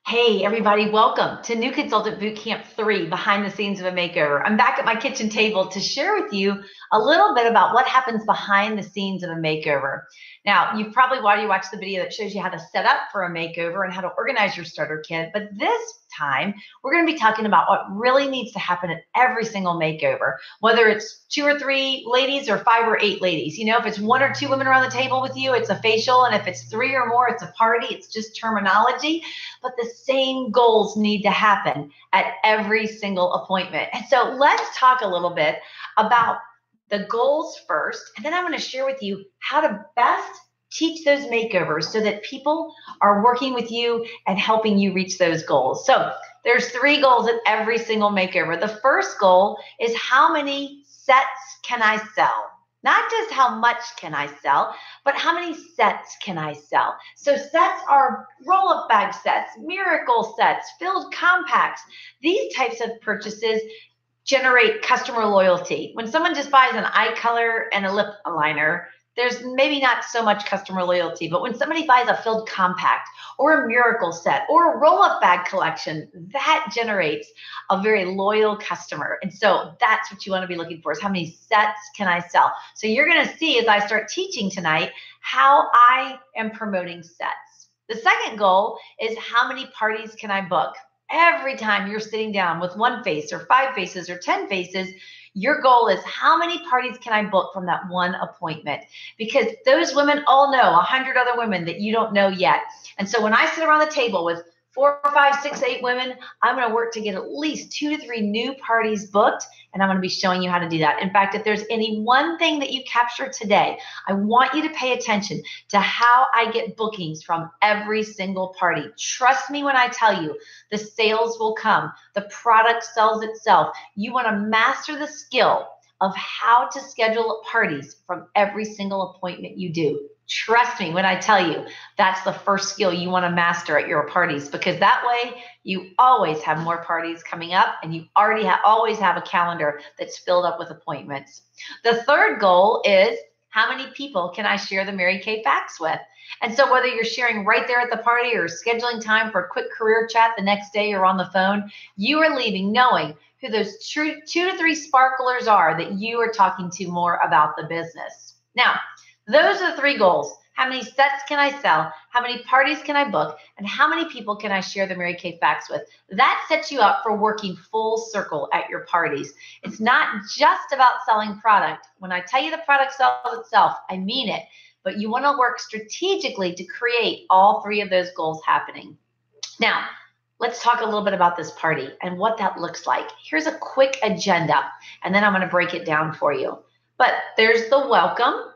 Hey, everybody, welcome to New Consultant Bootcamp 3, Behind the Scenes of a Makeover. I'm back at my kitchen table to share with you a little bit about what happens behind the scenes of a makeover. Now, you've probably already watched the video that shows you how to set up for a makeover and how to organize your starter kit, but this time we're going to be talking about what really needs to happen at every single makeover, whether it's 2 or 3 ladies or 5 or 8 ladies. You know, if it's 1 or 2 women around the table with you, it's a facial, and if it's 3 or more, it's a party. It's just terminology, but the same goals need to happen at every single appointment. And so let's talk a little bit about the goals first, and then I'm going to share with you how to best teach those makeovers so that people are working with you and helping you reach those goals. So there's 3 goals at every single makeover. The first goal is how many sets can I sell? Not just how much can I sell, but how many sets can I sell? So sets are roll-up bag sets, miracle sets, filled compacts. These types of purchases generate customer loyalty. When someone just buys an eye color and a lip liner, there's maybe not so much customer loyalty, but when somebody buys a filled compact or a miracle set or a roll-up bag collection, that generates a very loyal customer. And so that's what you want to be looking for, is how many sets can I sell? So you're going to see as I start teaching tonight how I am promoting sets. The second goal is how many parties can I book? Every time you're sitting down with 1 face or 5 faces or 10 faces, your goal is how many parties can I book from that 1 appointment? Because those women all know 100 other women that you don't know yet. And so when I sit around the table with 4, 5, 6, 8 women, I'm going to work to get at least 2 to 3 new parties booked, and I'm going to be showing you how to do that. In fact, if there's any one thing that you capture today, I want you to pay attention to how I get bookings from every single party. Trust me when I tell you, the sales will come. The product sells itself. You want to master the skill of how to schedule parties from every single appointment you do. Trust me when I tell you, that's the first skill you want to master at your parties, because that way you always have more parties coming up and you already always have a calendar that's filled up with appointments. The third goal is how many people can I share the Mary Kay facts with? And so whether you're sharing right there at the party or scheduling time for a quick career chat the next day or on the phone, you are leaving knowing who those 2 to 3 sparklers are that you are talking to more about the business. Now, those are the 3 goals. How many sets can I sell? How many parties can I book? And how many people can I share the Mary Kay facts with? That sets you up for working full circle at your parties. It's not just about selling product. When I tell you the product sells itself, I mean it. But you want to work strategically to create all 3 of those goals happening. Now, let's talk a little bit about this party and what that looks like. Here's a quick agenda, and then I'm going to break it down for you. But there's the welcome.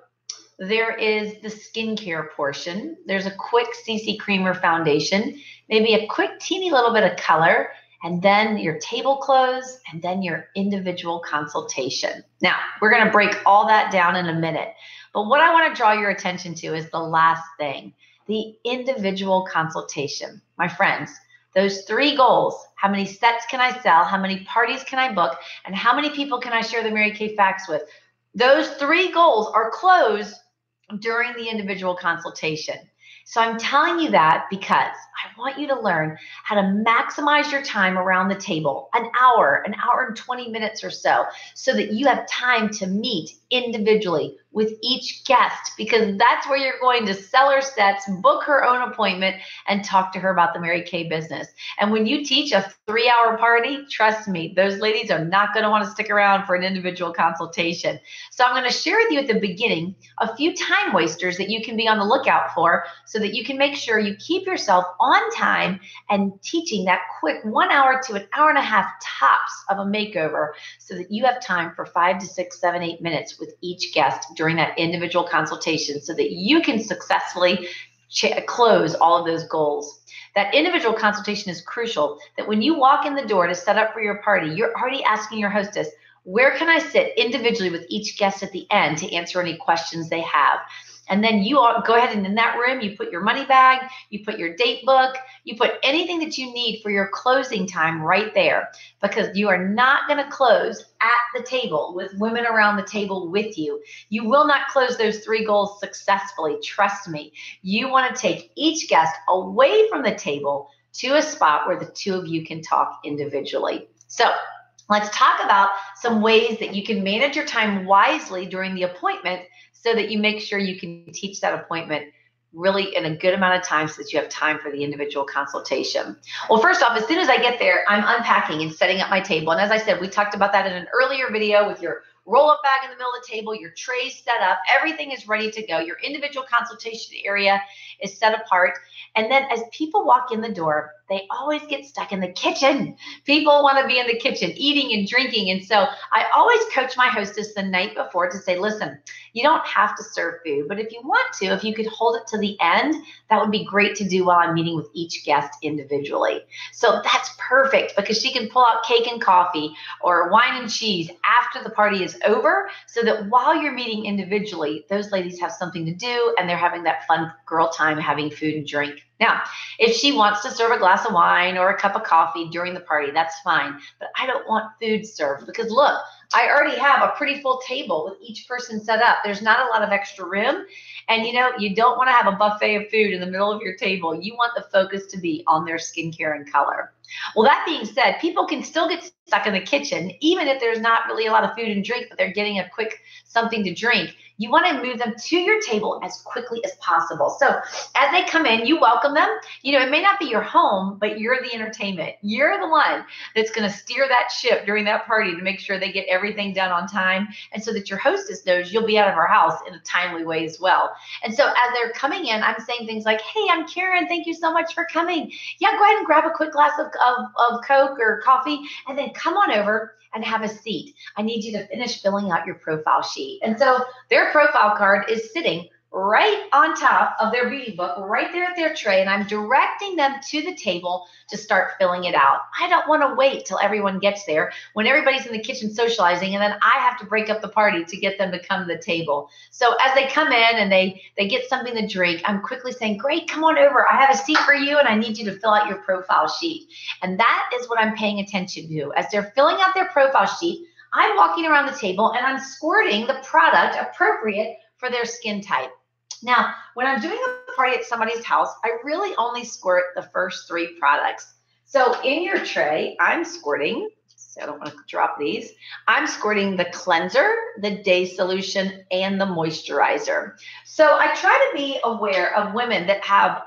There is the skincare portion. There's a quick CC creamer foundation, maybe a quick teeny little bit of color, and then your table close, and then your individual consultation. Now, we're going to break all that down in a minute. But what I want to draw your attention to is the last thing, the individual consultation. My friends, those 3 goals, how many sets can I sell, how many parties can I book, and how many people can I share the Mary Kay facts with? Those 3 goals are closed during the individual consultation. So I'm telling you that because I want you to learn how to maximize your time around the table, an hour and 20 minutes or so that you have time to meet individually with each guest, because that's where you're going to sell her sets, book her own appointment, and talk to her about the Mary Kay business. And when you teach a 3-hour party, trust me, those ladies are not going to want to stick around for an individual consultation. So I'm going to share with you at the beginning a few time wasters that you can be on the lookout for so that you can make sure you keep yourself on time and teaching that quick 1 hour to an hour and a half tops of a makeover so that you have time for 5 to 6, 7, 8 minutes with each guest during that individual consultation so that you can successfully close all of those goals. That individual consultation is crucial, that when you walk in the door to set up for your party, you're already asking your hostess, where can I sit individually with each guest at the end to answer any questions they have? And then you all go ahead and in that room, you put your money bag, you put your date book, you put anything that you need for your closing time right there, because you are not going to close at the table with women around the table with you. You will not close those 3 goals successfully. Trust me. You want to take each guest away from the table to a spot where the two of you can talk individually. So let's talk about some ways that you can manage your time wisely during the appointment so that you make sure you can teach that appointment really in a good amount of time so that you have time for the individual consultation. Well, first off, as soon as I get there, I'm unpacking and setting up my table. And as I said, we talked about that in an earlier video with your roll-up bag in the middle of the table, your trays set up, everything is ready to go. Your individual consultation area is set apart. And then as people walk in the door, they always get stuck in the kitchen. People want to be in the kitchen, eating and drinking. And so I always coach my hostess the night before to say, listen, you don't have to serve food, but if you want to, if you could hold it to the end, that would be great to do while I'm meeting with each guest individually. So that's perfect because she can pull out cake and coffee or wine and cheese after the party is over so that while you're meeting individually, those ladies have something to do and they're having that fun girl time having food and drink. Now, if she wants to serve a glass of wine or a cup of coffee during the party, that's fine. But I don't want food served because look, I already have a pretty full table with each person set up. There's not a lot of extra room. And you don't want to have a buffet of food in the middle of your table. You want the focus to be on their skincare and color. Well, that being said, people can still get stuck in the kitchen, even if there's not really a lot of food and drink, but they're getting a quick something to drink. You want to move them to your table as quickly as possible. So as they come in, you welcome them. It may not be your home, but you're the entertainment. You're the one that's going to steer that ship during that party to make sure they get everything done on time. And so that your hostess knows you'll be out of her house in a timely way as well. And so as they're coming in, I'm saying things like, hey, I'm Karen. Thank you so much for coming. Yeah, go ahead and grab a quick glass of Coke or coffee, and then come on over and have a seat. I need you to finish filling out your profile sheet. And so their profile card is sitting right on top of their beauty book, right there at their tray, and I'm directing them to the table to start filling it out. I don't want to wait till everyone gets there when everybody's in the kitchen socializing, and then I have to break up the party to get them to come to the table. So as they come in and they get something to drink, I'm quickly saying, great, come on over. I have a seat for you, and I need you to fill out your profile sheet. And that is what I'm paying attention to. As they're filling out their profile sheet, I'm walking around the table, and I'm squirting the product appropriate for their skin type. Now, when I'm doing a party at somebody's house, I really only squirt the first 3 products. So in your tray, I'm squirting, so I don't want to drop these, I'm squirting the cleanser, the day solution, and the moisturizer. So I try to be aware of women that have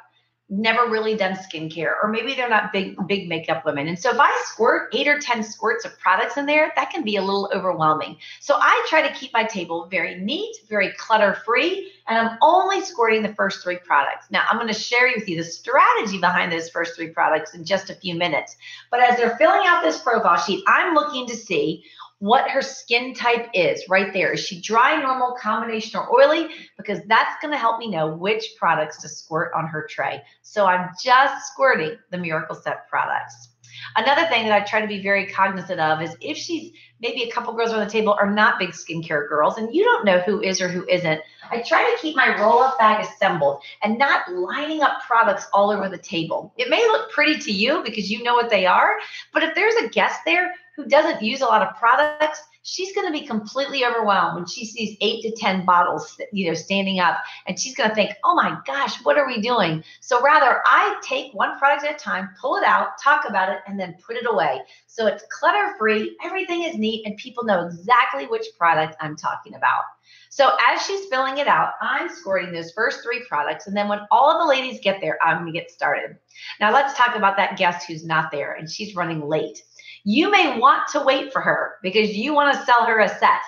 never really done skincare, or maybe they're not big makeup women. And so if I squirt 8 or 10 squirts of products in there, that can be a little overwhelming. So I try to keep my table very neat, very clutter-free, and I'm only squirting the first 3 products. Now, I'm going to share with you the strategy behind those first 3 products in just a few minutes. But as they're filling out this profile sheet, I'm looking to see what her skin type is right there. Is she dry, normal, combination, or oily? Because that's going to help me know which products to squirt on her tray. So I'm just squirting the Miracle Set products. Another thing that I try to be very cognizant of is if she's maybe a couple girls on the table are not big skincare girls and you don't know who is or who isn't, I try to keep my roll-up bag assembled and not lining up products all over the table. It may look pretty to you because you know what they are, but if there's a guest there who doesn't use a lot of products, she's going to be completely overwhelmed when she sees 8 to 10 bottles, standing up, and she's going to think, oh my gosh, what are we doing? So rather, I take one product at a time, pull it out, talk about it, and then put it away. So it's clutter-free, everything is neat, and people know exactly which product I'm talking about. So as she's filling it out, I'm squirting those first 3 products, and then when all of the ladies get there, I'm going to get started. Now let's talk about that guest who's not there, and she's running late. You may want to wait for her because you want to sell her a set.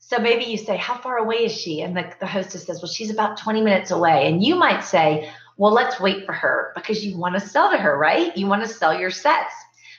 So maybe you say, how far away is she? And the hostess says, well, she's about 20 minutes away. And you might say, well, let's wait for her because you want to sell to her, right? You want to sell your sets.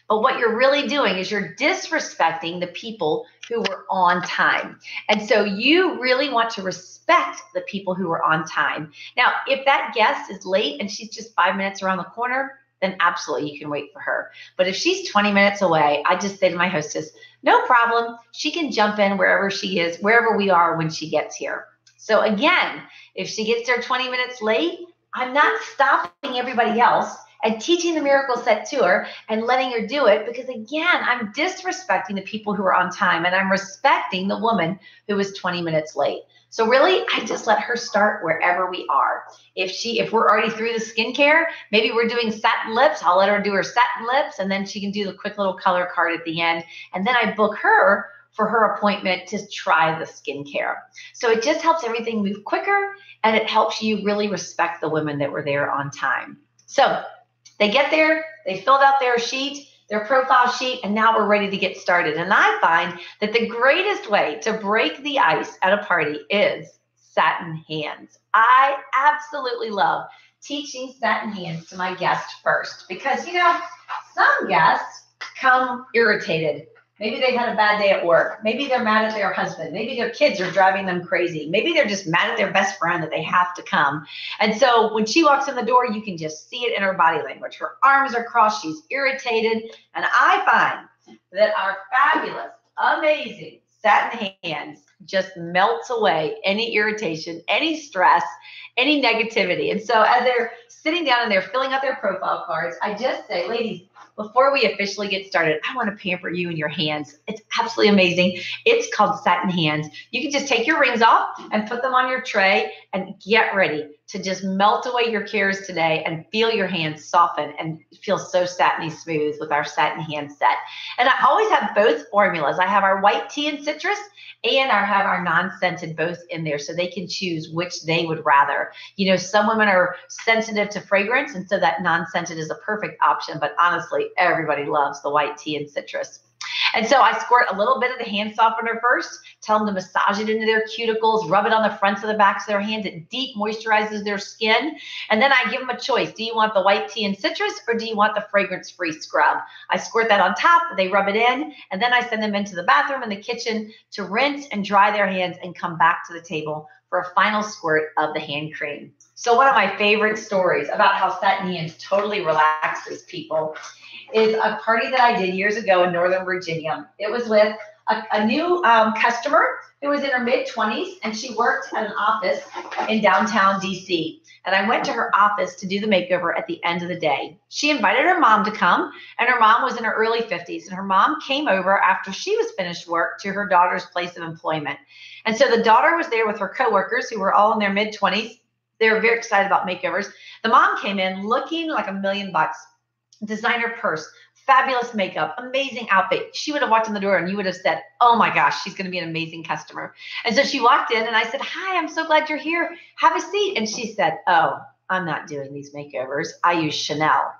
But what you're really doing is you're disrespecting the people who were on time. And so you really want to respect the people who were on time. Now, if that guest is late and she's just 5 minutes around the corner, then absolutely you can wait for her. But if she's 20 minutes away, I just say to my hostess, no problem. She can jump in wherever she is, wherever we are when she gets here. So again, if she gets there 20 minutes late, I'm not stopping everybody else and teaching the Miracle Set to her and letting her do it because, again, I'm disrespecting the people who are on time and I'm respecting the woman who was 20 minutes late. So really, I just let her start wherever we are. If we're already through the skincare, maybe we're doing satin lips, I'll let her do her satin lips, and then she can do the quick little color card at the end. And then I book her for her appointment to try the skincare. So it just helps everything move quicker, and it helps you really respect the women that were there on time. So they get there, they filled out their sheet, their profile sheet, and now we're ready to get started. And I find that the greatest way to break the ice at a party is satin hands. I absolutely love teaching satin hands to my guests first because, some guests come irritated. Maybe they had a bad day at work. Maybe they're mad at their husband. Maybe their kids are driving them crazy. Maybe they're just mad at their best friend that they have to come. And so when she walks in the door, you can just see it in her body language. Her arms are crossed. She's irritated. And I find that our fabulous, amazing satin hands just melts away any irritation, any stress, any negativity. And so as they're sitting down and they're filling out their profile cards, I just say, ladies, before we officially get started, I want to pamper you and your hands. It's absolutely amazing. It's called satin hands. You can just take your rings off and put them on your tray and get ready to just melt away your cares today and feel your hands soften and feel so satiny smooth with our satin hand set. And I always have both formulas. I have our white tea and citrus, and I have our non-scented both in there so they can choose which they would rather. Some women are sensitive to fragrance, and so that non-scented is a perfect option, but honestly, everybody loves the white tea and citrus. And so I squirt a little bit of the hand softener first, tell them to massage it into their cuticles, rub it on the fronts of the backs of their hands. It deep moisturizes their skin. And then I give them a choice. Do you want the white tea and citrus, or do you want the fragrance-free scrub? I squirt that on top, they rub it in, and then I send them into the bathroom and the kitchen to rinse and dry their hands and come back to the table for a final squirt of the hand cream. So one of my favorite stories about how satin hands totally relaxes people is a party that I did years ago in Northern Virginia. It was with a new customer who was in her mid-20s, and she worked at an office in downtown DC. And I went to her office to do the makeover at the end of the day. She invited her mom to come, and her mom was in her early 50s. And her mom came over after she was finished work to her daughter's place of employment. And so the daughter was there with her coworkers who were all in their mid-20s. They were very excited about makeovers. The mom came in looking like $1 million. Designer purse, fabulous makeup, amazing outfit. She would have walked in the door and you would have said, oh my gosh, she's going to be an amazing customer. And so she walked in and I said, hi, I'm so glad you're here. Have a seat. And she said, oh, I'm not doing these makeovers. I use Chanel.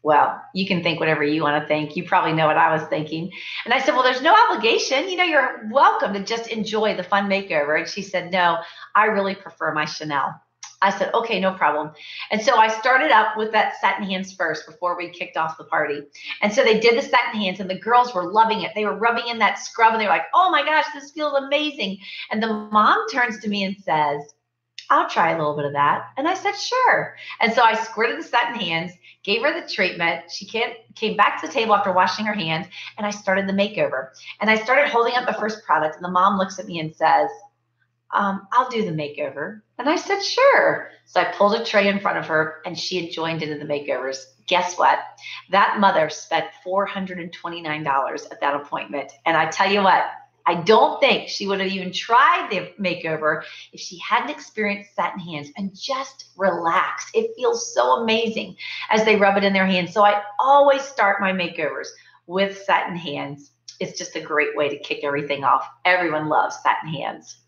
Well, you can think whatever you want to think. You probably know what I was thinking. And I said, well, there's no obligation. You're welcome to just enjoy the fun makeover. And she said, no, I really prefer my Chanel. I said, okay, no problem. And so I started up with that satin hands first before we kicked off the party. And so they did the satin hands and the girls were loving it. They were rubbing in that scrub and they were like, oh my gosh, this feels amazing. And the mom turns to me and says, I'll try a little bit of that. And I said, sure. And so I squirted the satin hands, gave her the treatment. She came back to the table after washing her hands, and I started the makeover. And I started holding up the first product, and the mom looks at me and says, I'll do the makeover. And I said, sure. So I pulled a tray in front of her, and she had joined into the makeovers. Guess what? That mother spent $429 at that appointment. And I tell you what, I don't think she would have even tried the makeover if she hadn't experienced satin hands and just relaxed. It feels so amazing as they rub it in their hands. So I always start my makeovers with satin hands. It's just a great way to kick everything off. Everyone loves satin hands.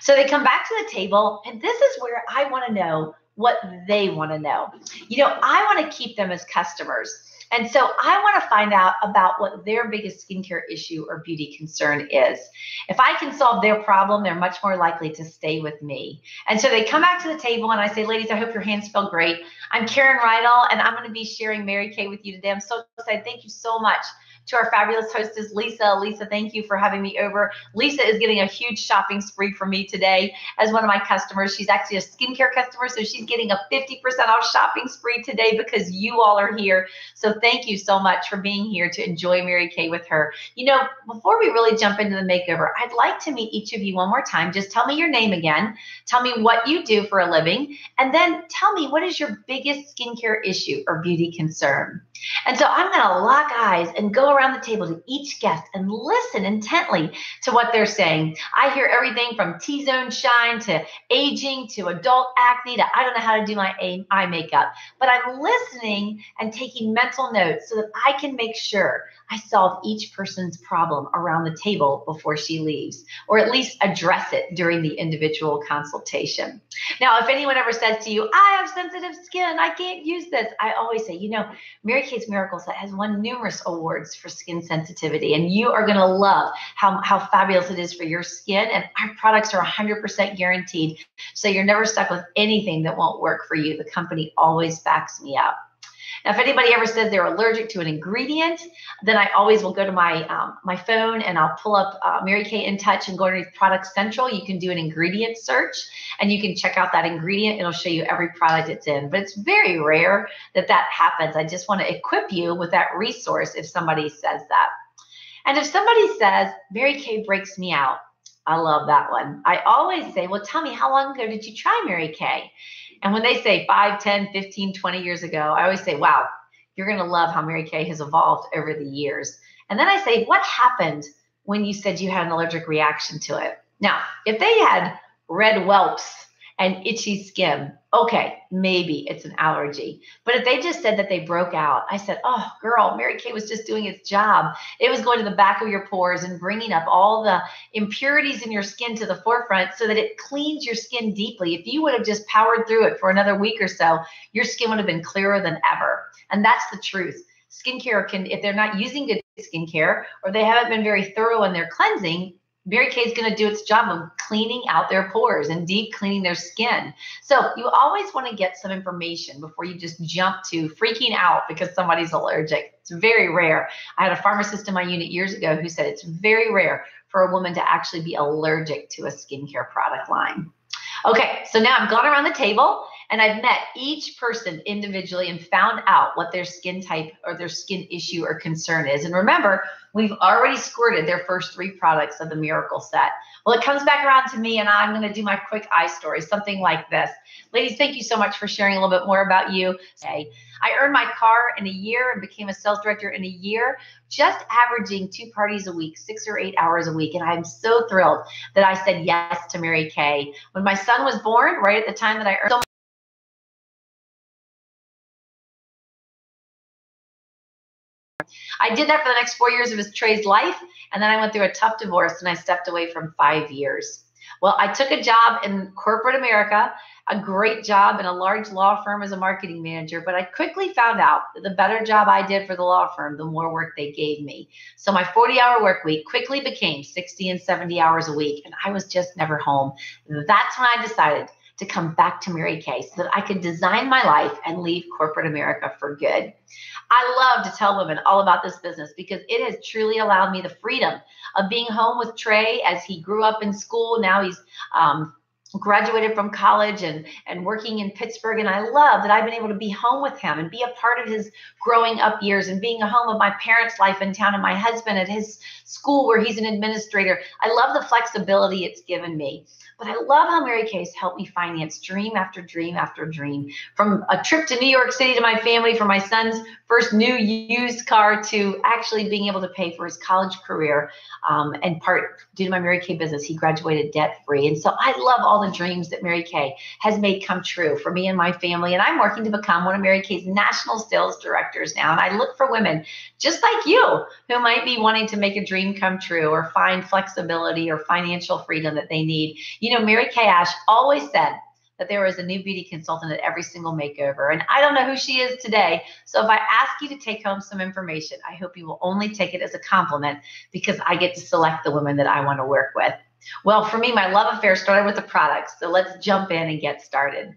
So they come back to the table, and this is where I want to know what they want to know. I want to keep them as customers. And so I want to find out about what their biggest skincare issue or beauty concern is. If I can solve their problem, they're much more likely to stay with me. And so they come back to the table and I say, ladies, I hope your hands feel great. I'm Karen Rydell, and I'm going to be sharing Mary Kay with you today. I'm so excited. Thank you so much to our fabulous hostess, Lisa. Lisa, thank you for having me over. Lisa is getting a huge shopping spree from me today as one of my customers. She's actually a skincare customer, so she's getting a 50% off shopping spree today because you all are here. So thank you so much for being here to enjoy Mary Kay with her. Before we really jump into the makeover, I'd like to meet each of you one more time. Just tell me your name again. Tell me what you do for a living. And then tell me, what is your biggest skincare issue or beauty concern? And so I'm going to lock eyes and go around the table to each guest and listen intently to what they're saying. I hear everything from T-zone shine to aging to adult acne to I don't know how to do my eye makeup. But I'm listening and taking mental notes so that I can make sure I solve each person's problem around the table before she leaves, or at least address it during the individual consultation. Now, if anyone ever says to you, I have sensitive skin, I can't use this, I always say, Mary Kay's Miracle Set has won numerous awards for skin sensitivity, and you are going to love how fabulous it is for your skin. And our products are 100% guaranteed, so you're never stuck with anything that won't work for you. The company always backs me up. Now, if anybody ever says they're allergic to an ingredient, then I always will go to my phone and I'll pull up Mary Kay In Touch and go underneath Product Central. You can do an ingredient search and you can check out that ingredient. It'll show you every product it's in, but it's very rare that happens. I just want to equip you with that resource if somebody says that. And if somebody says, Mary Kay breaks me out, I love that one. I always say, well, tell me, how long ago did you try Mary Kay? And when they say 5, 10, 15, 20 years ago, I always say, wow, you're going to love how Mary Kay has evolved over the years. And then I say, what happened when you said you had an allergic reaction to it? Now, if they had red whelps and itchy skin, okay, maybe it's an allergy. But if they just said that they broke out, I said, oh, girl, Mary Kay was just doing its job. It was going to the back of your pores and bringing up all the impurities in your skin to the forefront so that it cleans your skin deeply. If you would have just powered through it for another week or so, your skin would have been clearer than ever. And that's the truth. Skincare can, if they're not using good skincare or they haven't been very thorough in their cleansing, Mary Kay is going to do its job of cleaning out their pores and deep cleaning their skin. So you always want to get some information before you just jump to freaking out because somebody's allergic. It's very rare. I had a pharmacist in my unit years ago who said it's very rare for a woman to actually be allergic to a skincare product line. Okay, so now I've gone around the table and I've met each person individually and found out what their skin type or their skin issue or concern is. And remember, we've already squirted their first 3 products of the Miracle Set. Well, it comes back around to me and I'm going to do my quick eye story, something like this. Ladies, thank you so much for sharing a little bit more about you today. I earned my car in a year and became a sales director in a year, just averaging 2 parties a week, 6 or 8 hours a week. And I'm so thrilled that I said yes to Mary Kay. When my son was born, right at the time that I earned I did that for the next 4 years of Trey's life. And then I went through a tough divorce and I stepped away from 5 years. Well, I took a job in corporate America, a great job in a large law firm as a marketing manager, but I quickly found out that the better job I did for the law firm, the more work they gave me. So my 40-hour work week quickly became 60 and 70 hours a week, and I was just never home. That's when I decided to come back to Mary Kay so that I could design my life and leave corporate America for good. I love to tell women all about this business because it has truly allowed me the freedom of being home with Trey as he grew up in school. Now he's graduated from college and working in Pittsburgh. And I love that I've been able to be home with him and be a part of his growing up years and being a home of my parents' life in town and my husband at his school where he's an administrator. I love the flexibility it's given me. But I love how Mary Kay's helped me finance dream after dream after dream, from a trip to New York City to my family for my son's first new used car to actually being able to pay for his college career. And part due to my Mary Kay business, he graduated debt free. And so I love all the dreams that Mary Kay has made come true for me and my family. And I'm working to become one of Mary Kay's national sales directors now. And I look for women just like you who might be wanting to make a dream come true or find flexibility or financial freedom that they need. You know, Mary Kay Ash always said that there was a new beauty consultant at every single makeover. And I don't know who she is today. So if I ask you to take home some information, I hope you will only take it as a compliment because I get to select the women that I want to work with. Well, for me, my love affair started with the products. So let's jump in and get started.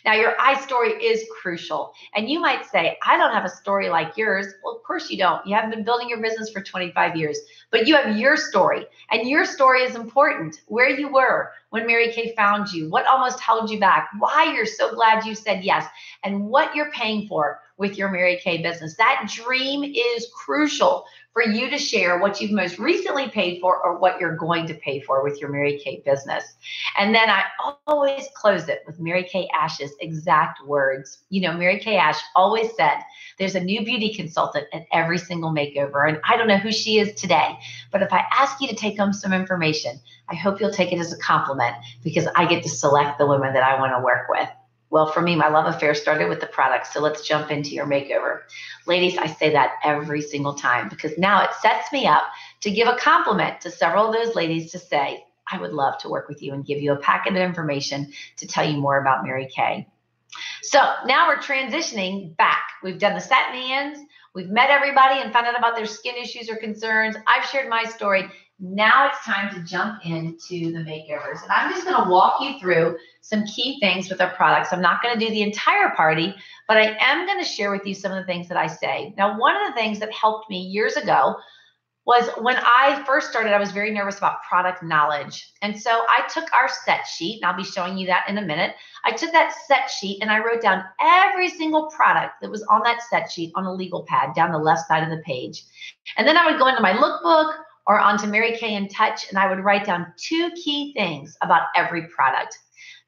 Now, your eye story is crucial. And you might say, I don't have a story like yours. Well, of course you don't. You haven't been building your business for 25 years, but you have your story. And your story is important. Where you were when Mary Kay found you, what almost held you back, why you're so glad you said yes, and what you're paying for with your Mary Kay business. That dream is crucial for you to share what you've most recently paid for or what you're going to pay for with your Mary Kay business. And then I always close it with Mary Kay Ash's exact words. You know, Mary Kay Ash always said, there's a new beauty consultant at every single makeover. And I don't know who she is today, but if I ask you to take home some information, I hope you'll take it as a compliment because I get to select the women that I want to work with. Well, for me, my love affair started with the products. So let's jump into your makeover. Ladies, I say that every single time because now it sets me up to give a compliment to several of those ladies to say, I would love to work with you and give you a packet of information to tell you more about Mary Kay. So now we're transitioning back. We've done the set and ends. We've met everybody and found out about their skin issues or concerns. I've shared my story. Now it's time to jump into the makeovers. And I'm just going to walk you through some key things with our products. I'm not going to do the entire party, but I am going to share with you some of the things that I say. Now, one of the things that helped me years ago was when I first started, I was very nervous about product knowledge. And so I took our set sheet, and I'll be showing you that in a minute. I took that set sheet and I wrote down every single product that was on that set sheet on a legal pad down the left side of the page. And then I would go into my lookbook or onto Mary Kay in Touch, and I would write down 2 key things about every product.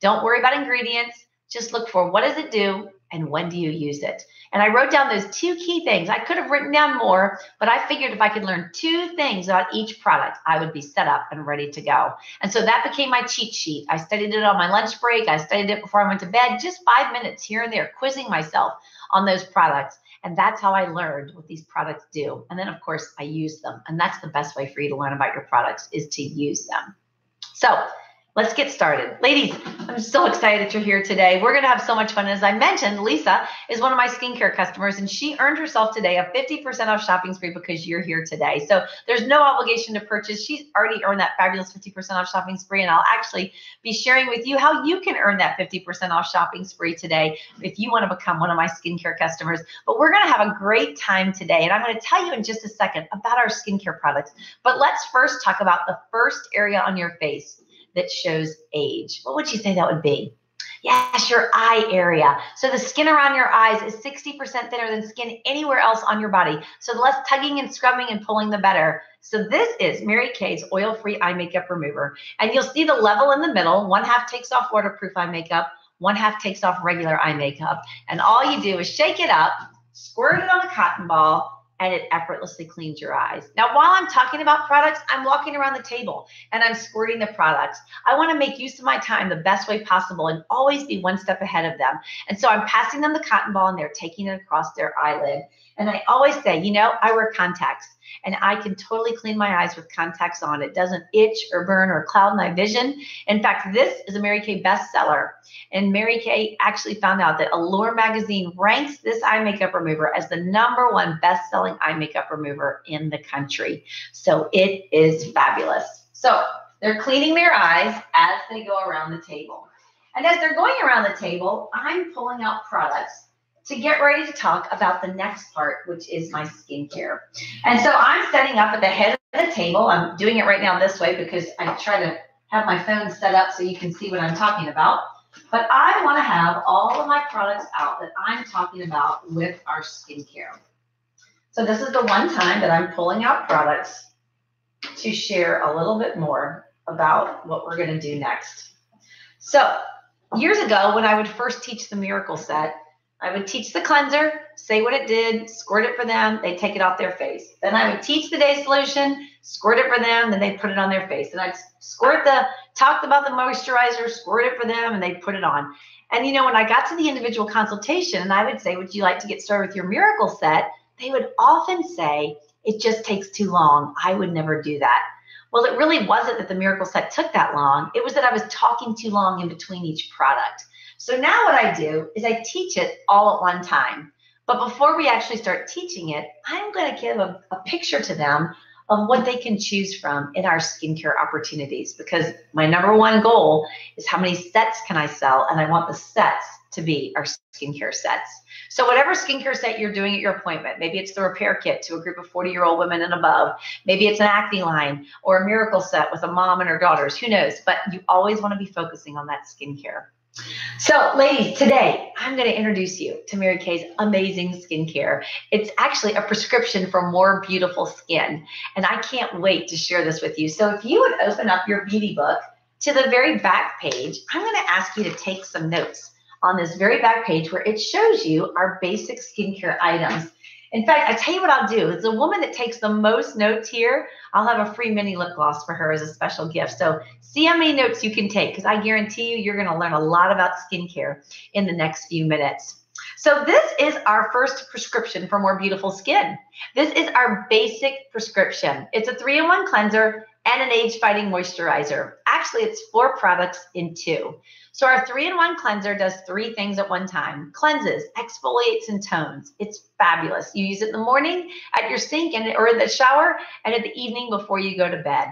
Don't worry about ingredients. Just look for what does it do and when do you use it. And I wrote down those 2 key things. I could have written down more, but I figured if I could learn 2 things about each product, I would be set up and ready to go. And so that became my cheat sheet. I studied it on my lunch break. I studied it before I went to bed, just 5 minutes here and there, quizzing myself on those products. And that's how I learned what these products do. And then, of course, I use them. And that's the best way for you to learn about your products is to use them. So let's get started. Ladies, I'm so excited that you're here today. We're going to have so much fun. As I mentioned, Lisa is one of my skincare customers, and she earned herself today a 50% off shopping spree because you're here today. So there's no obligation to purchase. She's already earned that fabulous 50% off shopping spree, and I'll actually be sharing with you how you can earn that 50% off shopping spree today if you want to become one of my skincare customers. But we're going to have a great time today, and I'm going to tell you in just a second about our skincare products. But let's first talk about the first area on your face that shows age. What would you say that would be? Yes, your eye area. So the skin around your eyes is 60% thinner than skin anywhere else on your body. So the less tugging and scrubbing and pulling, the better. So this is Mary Kay's oil-free eye makeup remover. And you'll see the level in the middle. 1/2 takes off waterproof eye makeup. 1/2 takes off regular eye makeup. And all you do is shake it up, squirt it on a cotton ball, and it effortlessly cleans your eyes. Now, while I'm talking about products, I'm walking around the table and I'm squirting the products. I want to make use of my time the best way possible and always be one step ahead of them. And so I'm passing them the cotton ball and they're taking it across their eyelid. And I always say, you know, I wear contacts and I can totally clean my eyes with contacts on. It doesn't itch or burn or cloud my vision. In fact, this is a Mary Kay bestseller. And Mary Kay actually found out that Allure magazine ranks this eye makeup remover as the #1 best-selling eye makeup remover in the country. So it is fabulous. So they're cleaning their eyes as they go around the table. And as they're going around the table, I'm pulling out products to get ready to talk about the next part, which is my skincare. And so I'm setting up at the head of the table. I'm doing it right now this way because I try to have my phone set up so you can see what I'm talking about. But I want to have all of my products out that I'm talking about with our skincare. So this is the one time that I'm pulling out products to share a little bit more about what we're going to do next. So years ago, when I would first teach the Miracle Set, I would teach the cleanser, say what it did, squirt it for them, they take it off their face. Then I would teach the day solution, squirt it for them, then they put it on their face. And I'd talk about the moisturizer, squirt it for them, and they'd put it on. And you know, when I got to the individual consultation and I would say, would you like to get started with your Miracle Set? They would often say, it just takes too long. I would never do that. Well, it really wasn't that the Miracle Set took that long. It was that I was talking too long in between each product. So now what I do is I teach it all at one time. But before we actually start teaching it, I'm going to give a picture to them of what they can choose from in our skincare opportunities, because my #1 goal is how many sets can I sell, and I want the sets to be our skincare sets. So whatever skincare set you're doing at your appointment, maybe it's the repair kit to a group of 40-year-old women and above, maybe it's an acne line or a Miracle Set with a mom and her daughters, who knows, but you always want to be focusing on that skincare. So, ladies, today I'm going to introduce you to Mary Kay's amazing skincare. It's actually a prescription for more beautiful skin, and I can't wait to share this with you. So, if you would open up your beauty book to the very back page, I'm going to ask you to take some notes on this very back page where it shows you our basic skincare items. In fact, I tell you what I'll do. It's the woman that takes the most notes here. I'll have a free mini lip gloss for her as a special gift. So see how many notes you can take, because I guarantee you, you're going to learn a lot about skincare in the next few minutes. So this is our first prescription for more beautiful skin. This is our basic prescription. It's a 3-in-1 cleanser and an age-fighting moisturizer. Actually, it's 4 products in 2. So our 3-in-1 cleanser does 3 things at one time: cleanses, exfoliates, and tones. It's fabulous. You use it in the morning at your sink or in the shower, and at the evening before you go to bed.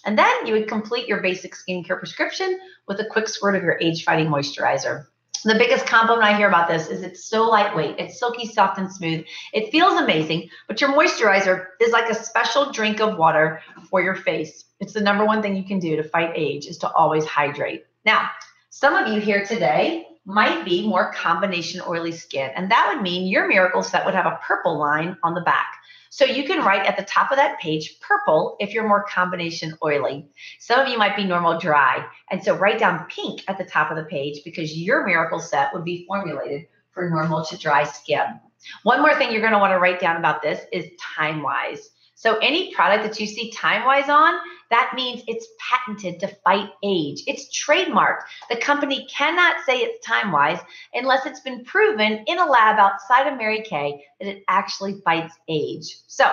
And then you would complete your basic skincare prescription with a quick squirt of your age-fighting moisturizer. The biggest compliment I hear about this is it's so lightweight. It's silky, soft, and smooth. It feels amazing, but your moisturizer is like a special drink of water for your face. It's the #1 thing you can do to fight age, is to always hydrate. Now, some of you here today might be more combination oily skin, and that would mean your Miracle Set would have a purple line on the back. So you can write at the top of that page purple if you're more combination oily. Some of you might be normal dry, and so write down pink at the top of the page because your Miracle Set would be formulated for normal to dry skin. One more thing you're going to want to write down about this is time-wise. So any product that you see time-wise on, that means it's patented to fight age. It's trademarked. The company cannot say it's time-wise unless it's been proven in a lab outside of Mary Kay that it actually fights age. So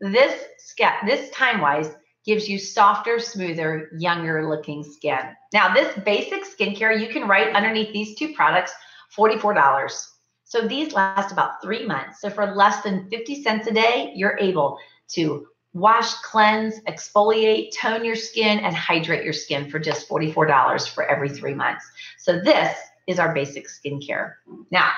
this time-wise gives you softer, smoother, younger-looking skin. Now, this basic skincare, you can write underneath these 2 products, $44. So these last about 3 months. So for less than 50 cents a day, you're able to wash, cleanse, exfoliate, tone your skin, and hydrate your skin for just $44 for every 3 months. So this is our basic skincare. Now,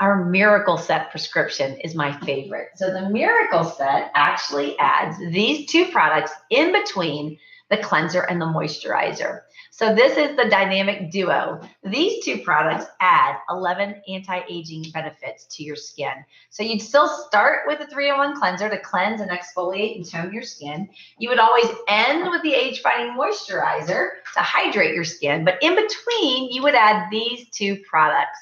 our Miracle Set prescription is my favorite. So the Miracle Set actually adds these 2 products in between the cleanser and the moisturizer. So this is the dynamic duo. These 2 products add 11 anti-aging benefits to your skin. So you'd still start with a 3-in-1 cleanser to cleanse and exfoliate and tone your skin. You would always end with the age-fighting moisturizer to hydrate your skin. But in between, you would add these 2 products.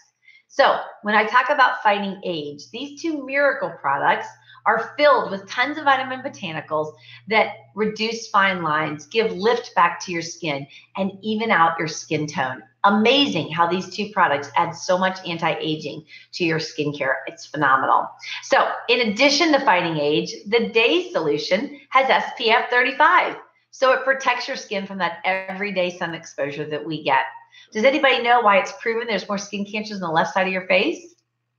So when I talk about fighting age, these 2 miracle products are filled with tons of vitamin botanicals that reduce fine lines, give lift back to your skin, and even out your skin tone. Amazing how these 2 products add so much anti-aging to your skincare. It's phenomenal. So in addition to fighting age, the Day Solution has SPF 35. So it protects your skin from that everyday sun exposure that we get. Does anybody know why it's proven there's more skin cancers on the left side of your face?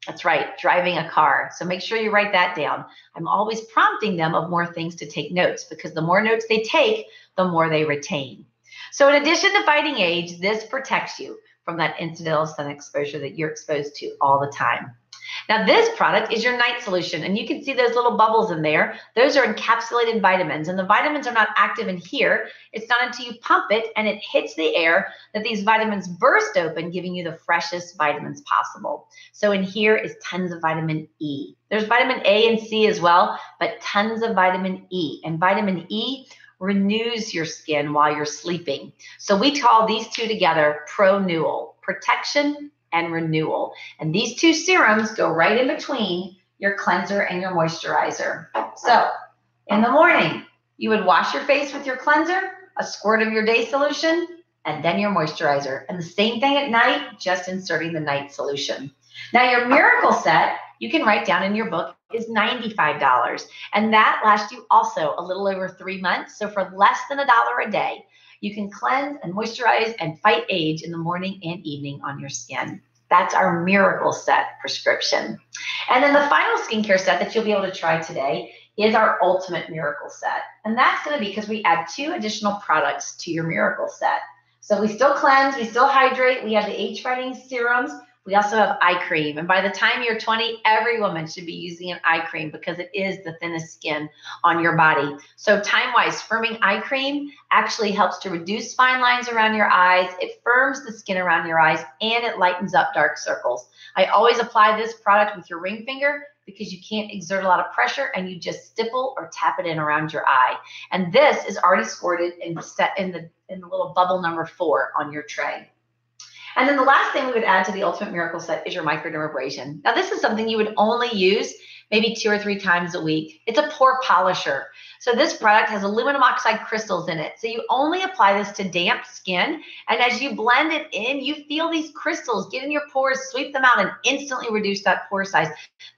That's right, driving a car. So make sure you write that down. I'm always prompting them of more things to take notes, because the more notes they take, the more they retain. So in addition to fighting age, this protects you from that incidental sun exposure that you're exposed to all the time. Now, this product is your night solution, and you can see those little bubbles in there. Those are encapsulated vitamins, and the vitamins are not active in here. It's not until you pump it and it hits the air that these vitamins burst open, giving you the freshest vitamins possible. So in here is tons of vitamin E. There's vitamin A and C as well, but tons of vitamin E. And vitamin E renews your skin while you're sleeping. So we call these 2 together Pro-Newel, protection and renewal. And these 2 serums go right in between your cleanser and your moisturizer. So in the morning, you would wash your face with your cleanser, a squirt of your Day Solution, and then your moisturizer. And the same thing at night, just inserting the night solution. Now your Miracle Set, you can write down in your book, is $95. And that lasts you also a little over 3 months. So for less than $1 a day, you can cleanse and moisturize and fight age in the morning and evening on your skin. That's our Miracle Set prescription. And then the final skincare set that you'll be able to try today is our Ultimate Miracle Set. And that's going to be because we add 2 additional products to your Miracle Set. So we still cleanse, we still hydrate, we have the age-fighting serums, We also have eye cream. And by the time you're 20, every woman should be using an eye cream because it is the thinnest skin on your body. So time-wise, firming eye cream actually helps to reduce fine lines around your eyes. It firms the skin around your eyes, and it lightens up dark circles. I always apply this product with your ring finger because you can't exert a lot of pressure, and you just stipple or tap it in around your eye. And this is already squirted and set in the little bubble number 4 on your tray. And then the last thing we would add to the Ultimate Miracle Set is your microdermabrasion. Now, this is something you would only use maybe 2 or 3 times a week. It's a pore polisher. So this product has aluminum oxide crystals in it. So you only apply this to damp skin. And as you blend it in, you feel these crystals get in your pores, sweep them out, and instantly reduce that pore size.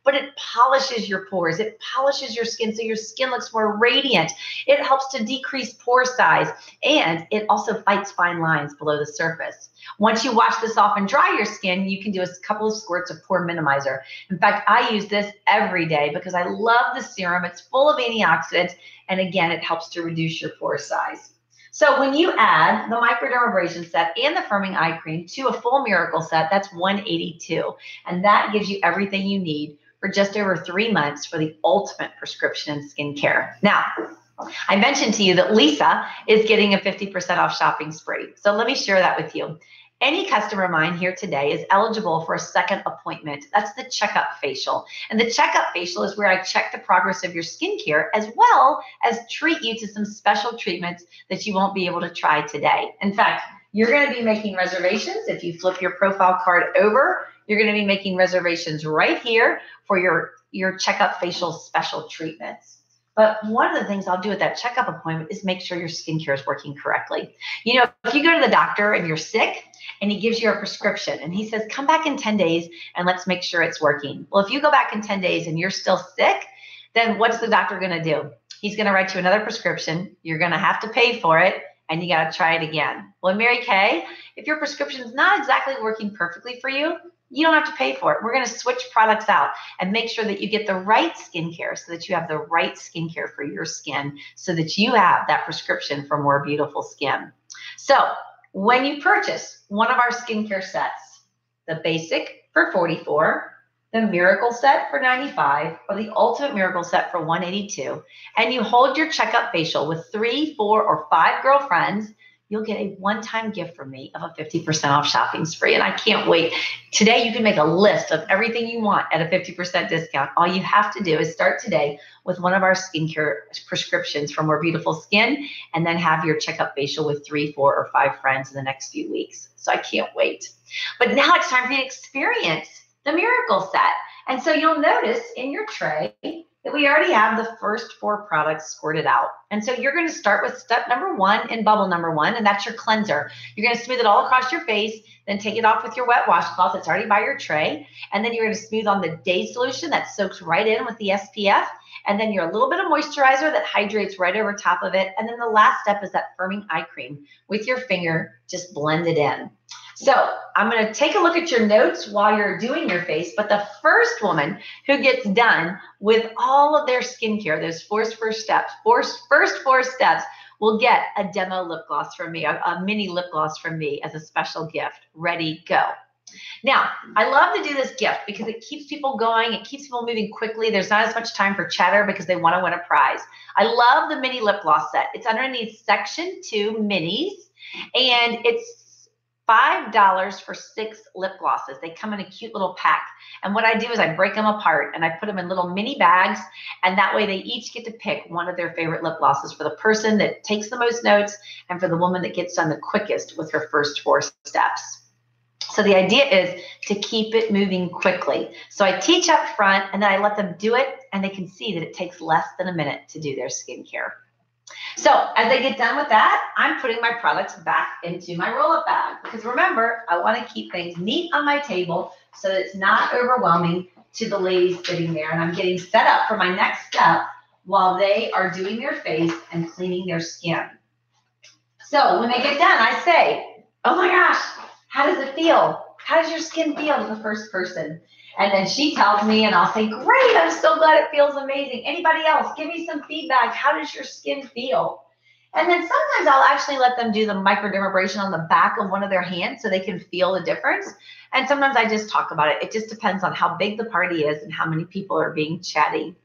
But it polishes your pores. It polishes your skin so your skin looks more radiant. It helps to decrease pore size. And it also fights fine lines below the surface. Once you wash this off and dry your skin, you can do a couple of squirts of pore minimizer. In fact, I use this every day because I love the serum. It's full of antioxidants, and again, it helps to reduce your pore size. So when you add the microdermabrasion set and the firming eye cream to a full miracle set, that's $182, and that gives you everything you need for just over 3 months for the ultimate prescription in skincare. Now, I mentioned to you that Lisa is getting a 50% off shopping spree. So let me share that with you. Any customer of mine here today is eligible for a second appointment. That's the checkup facial. And the checkup facial is where I check the progress of your skincare as well as treat you to some special treatments that you won't be able to try today. In fact, you're going to be making reservations. If you flip your profile card over, you're going to be making reservations right here for your checkup facial special treatments. But one of the things I'll do at that checkup appointment is make sure your skincare is working correctly. You know, if you go to the doctor and you're sick and he gives you a prescription and he says, come back in 10 days and let's make sure it's working. Well, if you go back in 10 days and you're still sick, then what's the doctor going to do? He's going to write you another prescription. You're going to have to pay for it, and you got to try it again. Well, Mary Kay, if your prescription is not exactly working perfectly for you, you don't have to pay for it. We're going to switch products out and make sure that you get the right skincare so that you have the right skincare for your skin so that you have that prescription for more beautiful skin. So when you purchase one of our skincare sets, the basic for $44, the miracle set for $95, or the ultimate miracle set for $182, and you hold your checkup facial with 3, 4, or 5 girlfriends, you'll get a one-time gift from me of a 50% off shopping spree. And I can't wait. Today, you can make a list of everything you want at a 50% discount. All you have to do is start today with one of our skincare prescriptions for more beautiful skin, and then have your checkup facial with 3, 4, or 5 friends in the next few weeks. So I can't wait. But now it's time for you to experience the miracle set. And so you'll notice in your tray that we already have the first 4 products squirted out. And so you're going to start with step number 1 in bubble number 1, and that's your cleanser. You're going to smooth it all across your face, then take it off with your wet washcloth that's already by your tray. And then you're going to smooth on the day solution that soaks right in with the SPF. And then you're a little bit of moisturizer that hydrates right over top of it. And then the last step is that firming eye cream. With your finger, just blend it in. So I'm going to take a look at your notes while you're doing your face, but the first woman who gets done with all of their skincare, those first 4 steps, will get a demo lip gloss from me, a mini lip gloss from me as a special gift. Ready, go. Now, I love to do this gift because it keeps people going. It keeps people moving quickly. There's not as much time for chatter because they want to win a prize. I love the mini lip gloss set. It's underneath section 2 minis, and it's $5 for 6 lip glosses. They come in a cute little pack. And what I do is I break them apart and I put them in little mini bags. And that way they each get to pick one of their favorite lip glosses for the person that takes the most notes and for the woman that gets done the quickest with her first 4 steps. So the idea is to keep it moving quickly. So I teach up front and then I let them do it, and they can see that it takes less than a minute to do their skincare. So as they get done with that, I'm putting my products back into my roll-up bag because remember, I want to keep things neat on my table so that it's not overwhelming to the ladies sitting there. And I'm getting set up for my next step while they are doing their face and cleaning their skin. So when they get done, I say, oh my gosh, how does it feel? How does your skin feel to the first person? And then she tells me, and I'll say, great, I'm so glad it feels amazing. Anybody else? Give me some feedback. How does your skin feel? And then sometimes I'll actually let them do the microdermabrasion on the back of one of their hands so they can feel the difference. And sometimes I just talk about it. It just depends on how big the party is and how many people are being chatty.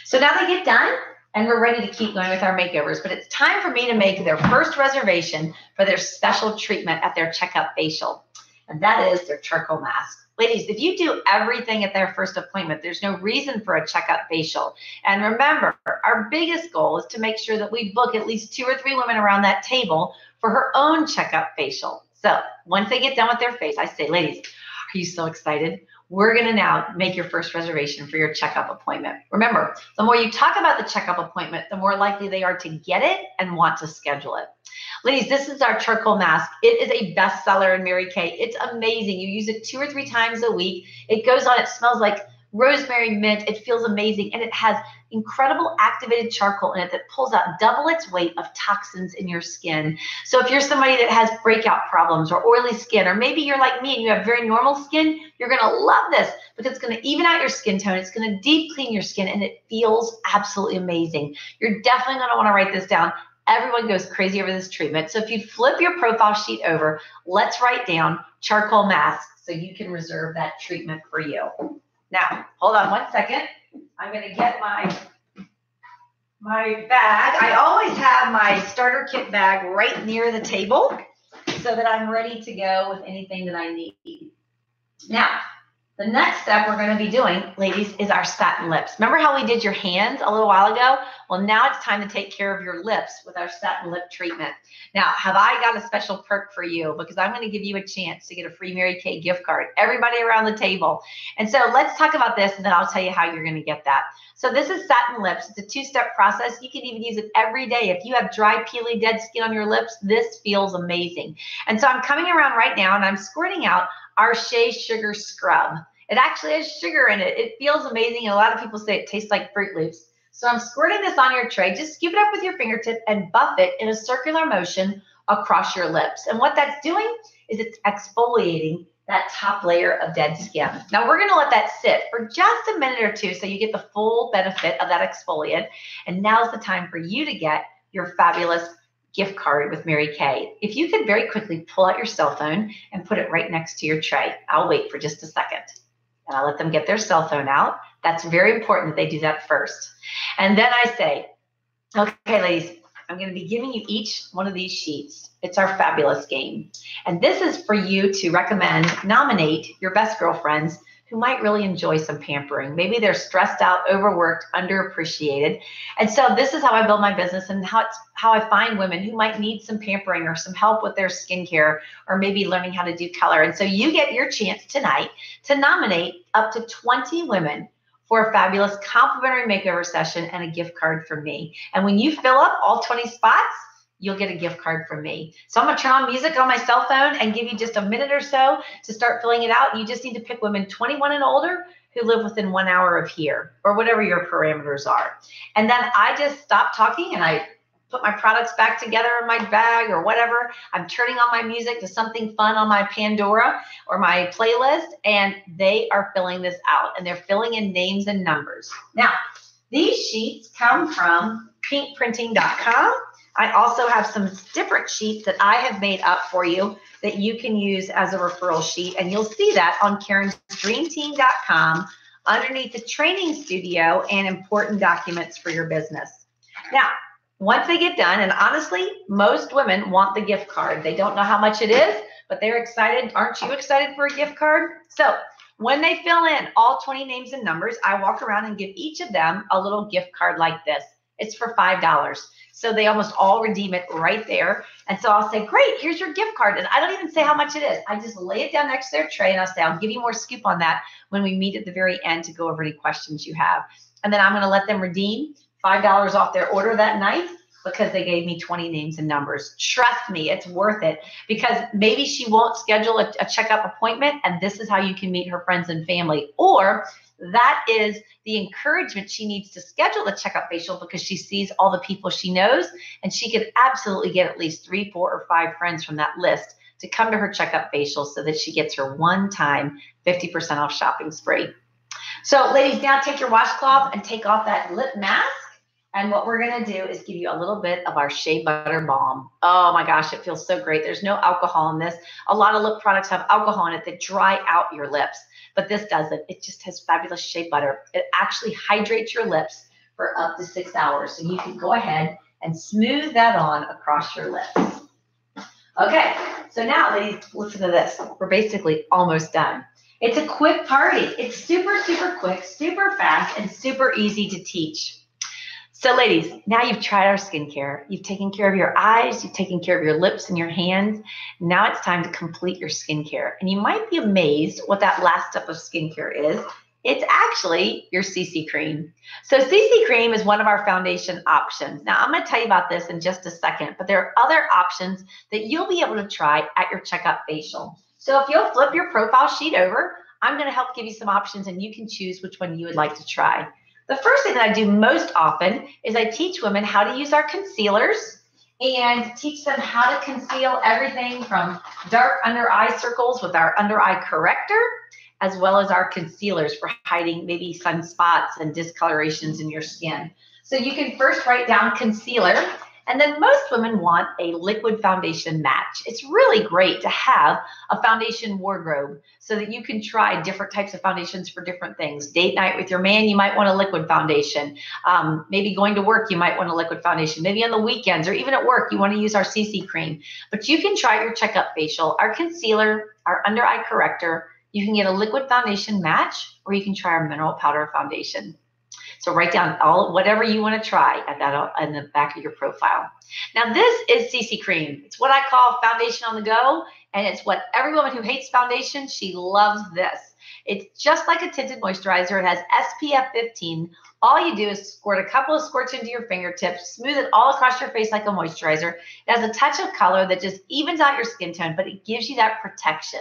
So now they get done and we're ready to keep going with our makeovers, but it's time for me to make their first reservation for their special treatment at their checkup facial. And that is their charcoal mask. Ladies, if you do everything at their first appointment, there's no reason for a checkup facial. And remember, our biggest goal is to make sure that we book at least 2 or 3 women around that table for her own checkup facial. So once they get done with their face, I say, ladies, are you so excited? We're going to now make your first reservation for your checkup appointment. Remember, the more you talk about the checkup appointment, the more likely they are to get it and want to schedule it. Ladies, this is our charcoal mask. It is a bestseller in Mary Kay. It's amazing. You use it 2 or 3 times a week. It goes on. It smells like rosemary mint. It feels amazing. And it has incredible activated charcoal in it that pulls out double its weight of toxins in your skin. So if you're somebody that has breakout problems or oily skin, or maybe you're like me and you have very normal skin, you're going to love this because it's going to even out your skin tone. It's going to deep clean your skin and it feels absolutely amazing. You're definitely going to want to write this down. Everyone goes crazy over this treatment. So if you flip your profile sheet over, let's write down charcoal mask so you can reserve that treatment for you. Now, hold on one second. I'm going to get my bag. I always have my starter kit bag right near the table so that I'm ready to go with anything that I need. Now, the next step we're going to be doing, ladies, is our satin lips. Remember how we did your hands a little while ago? Well, now it's time to take care of your lips with our satin lip treatment. Now, have I got a special perk for you? Because I'm going to give you a chance to get a free Mary Kay gift card. Everybody around the table. And so let's talk about this, and then I'll tell you how you're going to get that. So this is satin lips. It's a 2-step process. You can even use it every day. If you have dry, peely, dead skin on your lips, this feels amazing. And so I'm coming around right now, and I'm squirting out our Shea Sugar Scrub. It actually has sugar in it. It feels amazing. And a lot of people say it tastes like Fruit Loops. So I'm squirting this on your tray. Just scoop it up with your fingertip and buff it in a circular motion across your lips. And what that's doing is it's exfoliating that top layer of dead skin. Now we're going to let that sit for just a minute or two so you get the full benefit of that exfoliant. And now's the time for you to get your fabulous gift card with Mary Kay. If you could very quickly pull out your cell phone and put it right next to your tray. I'll wait for just a second. And I'll let them get their cell phone out. That's very important that they do that first. And then I say, okay, ladies, I'm going to be giving you each one of these sheets. It's our fabulous game. And this is for you to recommend, nominate your best girlfriends who might really enjoy some pampering. Maybe they're stressed out, overworked, underappreciated. And so this is how I build my business and how I find women who might need some pampering or some help with their skincare or maybe learning how to do color. And so you get your chance tonight to nominate up to 20 women for a fabulous complimentary makeover session and a gift card from me. And when you fill up all 20 spots, you'll get a gift card from me. So I'm going to turn on music on my cell phone and give you just a minute or so to start filling it out. You just need to pick women 21 and older who live within 1 hour of here or whatever your parameters are. And then I just stop talking and I put my products back together in my bag or whatever. I'm turning on my music to something fun on my Pandora or my playlist, and they are filling this out and they're filling in names and numbers. Now, these sheets come from pinkprinting.com. I also have some different sheets that I have made up for you that you can use as a referral sheet. And you'll see that on karensdreamteam.com underneath the training studio and important documents for your business. Now, once they get done, and honestly, most women want the gift card. They don't know how much it is, but they're excited. Aren't you excited for a gift card? So when they fill in all 20 names and numbers, I walk around and give each of them a little gift card like this. It's for $5. So they almost all redeem it right there. And so I'll say, great, here's your gift card. And I don't even say how much it is. I just lay it down next to their tray and I'll say, I'll give you more scoop on that when we meet at the very end to go over any questions you have. And then I'm going to let them redeem $5 off their order that night because they gave me 20 names and numbers. Trust me, it's worth it because maybe she won't schedule a checkup appointment and this is how you can meet her friends and family. Or that is the encouragement she needs to schedule the checkup facial because she sees all the people she knows and she could absolutely get at least 3, 4, or 5 friends from that list to come to her checkup facial so that she gets her one-time 50% off shopping spree. So ladies, now take your washcloth and take off that lip mask And what we're going to do is give you a little bit of our shea butter balm. Oh my gosh, it feels so great. There's no alcohol in this. A lot of lip products have alcohol in it that dry out your lips, but this doesn't. It just has fabulous shea butter. It actually hydrates your lips for up to 6 hours. So you can go ahead and smooth that on across your lips. Okay, so now ladies, listen to this. We're basically almost done. It's a quick party. It's super, super quick, super fast, and super easy to teach. So ladies, now you've tried our skincare. You've taken care of your eyes. You've taken care of your lips and your hands. Now it's time to complete your skincare. And you might be amazed what that last step of skincare is. It's actually your CC cream. So CC cream is one of our foundation options. Now I'm going to tell you about this in just a second, but there are other options that you'll be able to try at your checkup facial. So if you'll flip your profile sheet over, I'm going to help give you some options and you can choose which one you would like to try. The first thing that I do most often is I teach women how to use our concealers and teach them how to conceal everything from dark under eye circles with our under eye corrector, as well as our concealers for hiding maybe sunspots and discolorations in your skin. So you can first write down concealer, and then most women want a liquid foundation match. It's really great to have a foundation wardrobe so that you can try different types of foundations for different things. Date night with your man, you might want a liquid foundation. Maybe going to work, you might want a liquid foundation. Maybe on the weekends or even at work, you want to use our CC cream. But you can try your checkup facial, our concealer, our under eye corrector. You can get a liquid foundation match, or you can try our mineral powder foundation. So write down whatever you want to try at that in the back of your profile. Now this is CC cream. It's what I call foundation on the go, and it's what every woman who hates foundation, she loves this. It's just like a tinted moisturizer. It has SPF 15. All you do is squirt a couple of squirts into your fingertips, smooth it all across your face like a moisturizer. It has a touch of color that just evens out your skin tone, but it gives you that protection.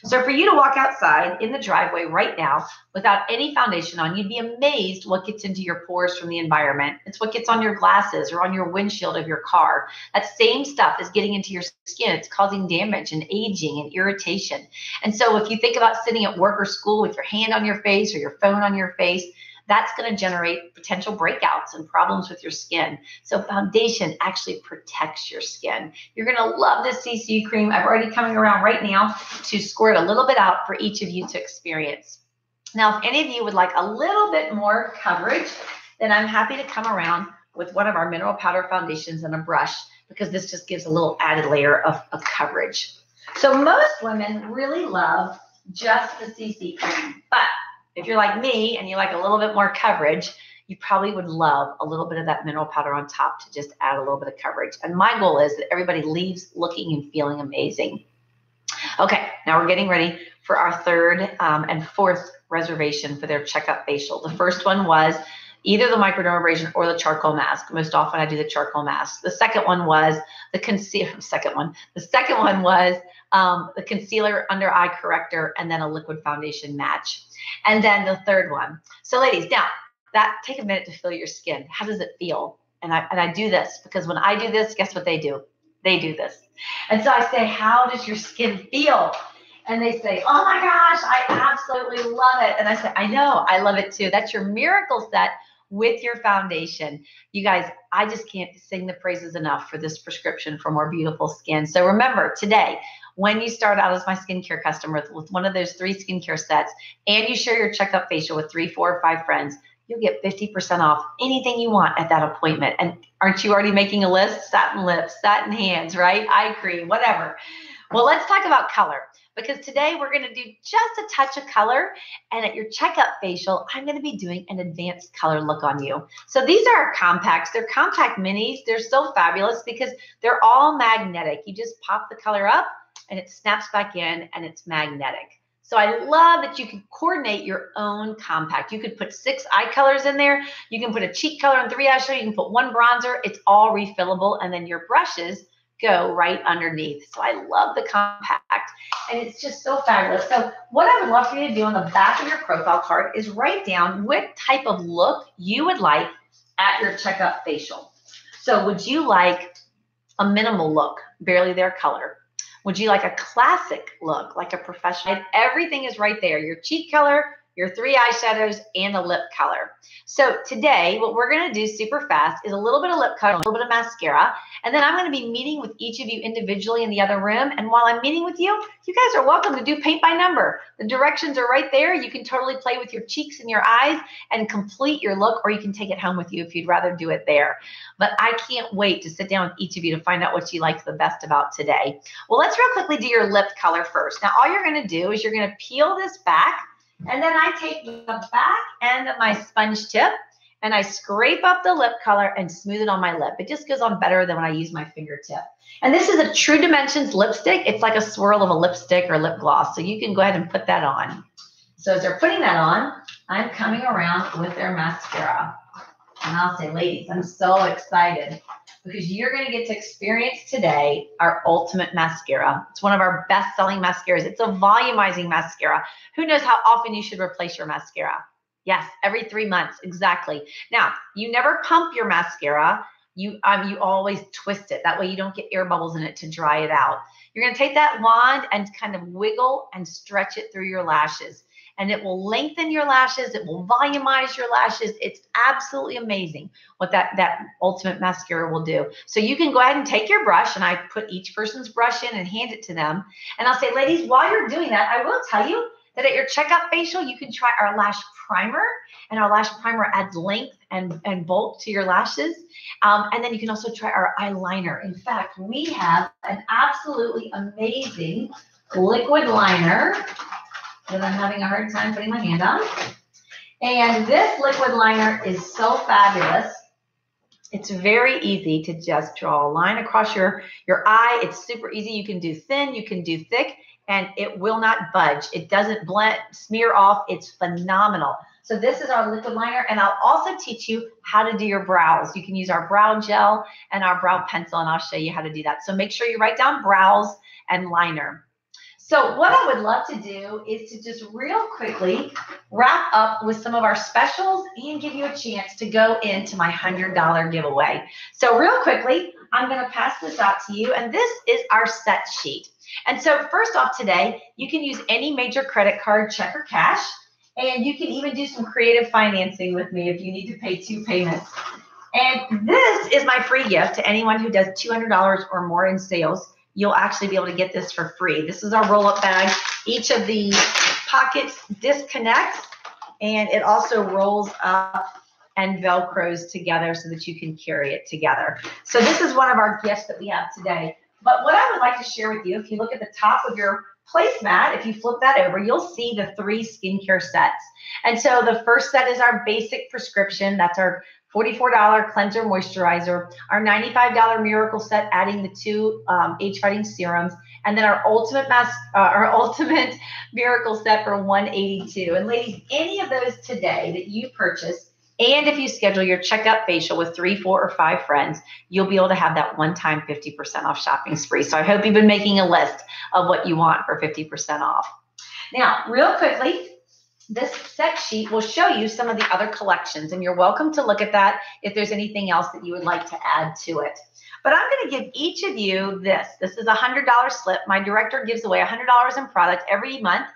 So for you to walk outside in the driveway right now without any foundation on, you'd be amazed what gets into your pores from the environment. It's what gets on your glasses or on your windshield of your car. That same stuff is getting into your skin. It's causing damage and aging and irritation. And so if you think about sitting at work or school with your hand on your face or your phone on your face, that's going to generate potential breakouts and problems with your skin. So foundation actually protects your skin. You're going to love this CC cream. I'm already coming around right now to squirt a little bit out for each of you to experience. Now, if any of you would like a little bit more coverage, then I'm happy to come around with one of our mineral powder foundations and a brush, because this just gives a little added layer of coverage. So most women really love just the CC cream, but if you're like me and you like a little bit more coverage, you probably would love a little bit of that mineral powder on top to just add a little bit of coverage. And my goal is that everybody leaves looking and feeling amazing. Okay, now we're getting ready for our third and fourth reservation for their checkup facial. The first one was either the microdermabrasion or the charcoal mask. Most often I do the charcoal mask. The second one was the concealer. The second one was the concealer, under eye corrector, and then a liquid foundation match. And then the third one. So ladies, now take a minute to feel your skin. How does it feel? And I do this because when I do this, guess what they do? They do this. And so I say, how does your skin feel? And they say, oh my gosh, I absolutely love it. And I say, I know, I love it too. That's your miracle set with your foundation. You guys, I just can't sing the praises enough for this prescription for more beautiful skin. So remember today, when you start out as my skincare customer with one of those 3 skincare sets and you share your checkup facial with 3, 4, or 5 friends, you'll get 50% off anything you want at that appointment. And aren't you already making a list? Satin lips, satin hands, right? Eye cream, whatever. Well, let's talk about color, because today we're going to do just a touch of color. And at your checkup facial, I'm going to be doing an advanced color look on you. So these are our compacts. They're compact minis. They're so fabulous because they're all magnetic. You just pop the color up and it snaps back in and it's magnetic. So I love that you can coordinate your own compact. You could put 6 eye colors in there. You can put a cheek color and 3 eyeshadow. You can put 1 bronzer. It's all refillable. And then your brushes go right underneath. So I love the compact and it's just so fabulous. So what I would love for you to do on the back of your profile card is write down what type of look you would like at your checkup facial. So would you like a minimal look, barely there color? Would you like a classic look, like a professional? Everything is right there. Your cheek color, your 3 eyeshadows, and a lip color. So today, what we're going to do super fast is a little bit of lip color, a little bit of mascara, and then I'm going to be meeting with each of you individually in the other room. And while I'm meeting with you, you guys are welcome to do paint by number. The directions are right there. You can totally play with your cheeks and your eyes and complete your look, or you can take it home with you if you'd rather do it there. But I can't wait to sit down with each of you to find out what you like the best about today. Well, let's real quickly do your lip color first. Now, all you're going to do is you're going to peel this back, and then I take the back end of my sponge tip and I scrape up the lip color and smooth it on my lip. It just goes on better than when I use my fingertip. And this is a True Dimensions lipstick. It's like a swirl of a lipstick or lip gloss. So you can go ahead and put that on. So as they're putting that on, I'm coming around with their mascara. And I'll say, ladies, I'm so excited because you're going to get to experience today our ultimate mascara. It's one of our best-selling mascaras. It's a volumizing mascara. Who knows how often you should replace your mascara? Yes, every 3 months, exactly. Now, you never pump your mascara. You always twist it. That way you don't get air bubbles in it to dry it out. You're going to take that wand and kind of wiggle and stretch it through your lashes. And it will lengthen your lashes. It will volumize your lashes. It's absolutely amazing what that ultimate mascara will do. So you can go ahead and take your brush, and I put each person's brush in and hand it to them. And I'll say, ladies, while you're doing that, I will tell you that at your checkout facial, you can try our lash primer. And our lash primer adds length and bulk to your lashes. And then you can also try our eyeliner. In fact, we have an absolutely amazing liquid liner that I'm having a hard time putting my hand on. And this liquid liner is so fabulous. It's very easy to just draw a line across your eye. It's super easy. You can do thin, you can do thick, and it will not budge. It doesn't blend, smear off. It's phenomenal. So this is our liquid liner, and I'll also teach you how to do your brows. You can use our brow gel and our brow pencil, and I'll show you how to do that. So make sure you write down brows and liner. So what I would love to do is to just real quickly wrap up with some of our specials and give you a chance to go into my $100 giveaway. So real quickly, I'm going to pass this out to you, and this is our set sheet. And so first off today, you can use any major credit card, check, or cash, and you can even do some creative financing with me if you need to pay 2 payments. And this is my free gift to anyone who does $200 or more in sales. You'll actually be able to get this for free. This is our roll-up bag. Each of the pockets disconnects, and it also rolls up and Velcros together so that you can carry it together. So this is one of our gifts that we have today. But what I would like to share with you, if you look at the top of your placemat, if you flip that over, you'll see the 3 skincare sets. And so the first set is our basic prescription. That's our $44 cleanser moisturizer, our $95 miracle set, adding the 2 age-fighting serums, and then our ultimate miracle set for $182. And ladies, any of those today that you purchase, and if you schedule your checkout facial with 3, 4, or 5 friends, you'll be able to have that one-time 50% off shopping spree. So I hope you've been making a list of what you want for 50% off. Now, real quickly, this set sheet will show you some of the other collections, and you're welcome to look at that if there's anything else that you would like to add to it. But I'm going to give each of you this. This is a $100 slip. My director gives away $100 in product every month,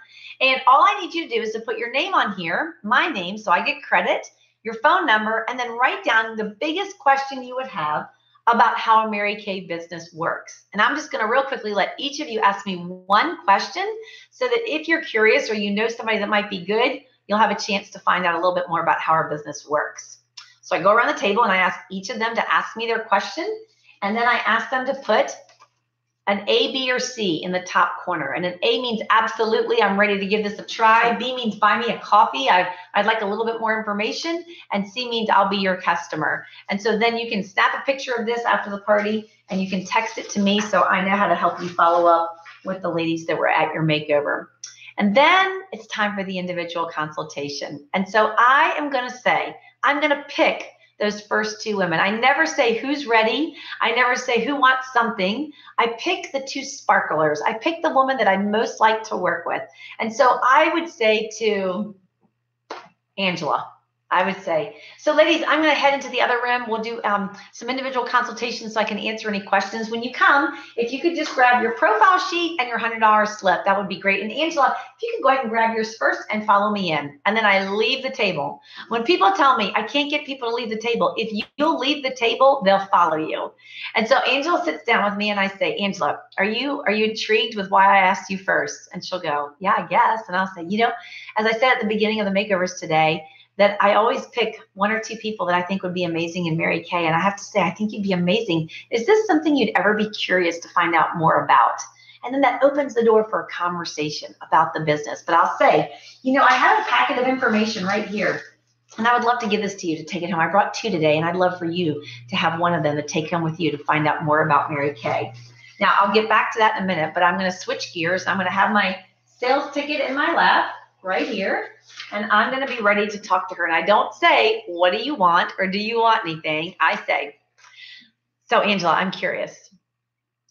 and all I need you to do is to put your name on here, my name, so I get credit, your phone number, and then write down the biggest question you would have about how a Mary Kay business works. And I'm just going to real quickly let each of you ask me one question so that if you're curious or you know somebody that might be good, you'll have a chance to find out a little bit more about how our business works. So I go around the table and I ask each of them to ask me their question, and then I ask them to put an A, B, or C in the top corner. And an A means absolutely, I'm ready to give this a try. B means buy me a coffee. I'd like a little bit more information. And C means I'll be your customer. And so then you can snap a picture of this after the party and you can text it to me so I know how to help you follow up with the ladies that were at your makeover. And then it's time for the individual consultation. And so I am going to say, I'm going to pick those first 2 women. I never say who's ready. I never say who wants something. I pick the 2 sparklers. I pick the woman that I most like to work with. And so I would say to Angela, I would say. So ladies, I'm going to head into the other room. We'll do some individual consultations so I can answer any questions. When you come, if you could just grab your profile sheet and your $100 slip, that would be great. And Angela, if you could go ahead and grab yours first and follow me in. And then I leave the table. When people tell me I can't get people to leave the table, if you'll leave the table, they'll follow you. And so Angela sits down with me and I say, Angela, are you intrigued with why I asked you first? And she'll go, yeah, I guess. And I'll say, as I said at the beginning of the makeovers today, that I always pick one or two people that I think would be amazing in Mary Kay. And I have to say, I think you'd be amazing. Is this something you'd ever be curious to find out more about? And then that opens the door for a conversation about the business. But I'll say, I have a packet of information right here. And I would love to give this to you to take it home. I brought 2 today, and I'd love for you to have one of them to take home with you to find out more about Mary Kay. Now, I'll get back to that in a minute, but I'm going to switch gears. I'm going to have my sales ticket in my lap right here, and I'm going to be ready to talk to her. And I don't say, what do you want, or do you want anything? I say, so Angela, I'm curious.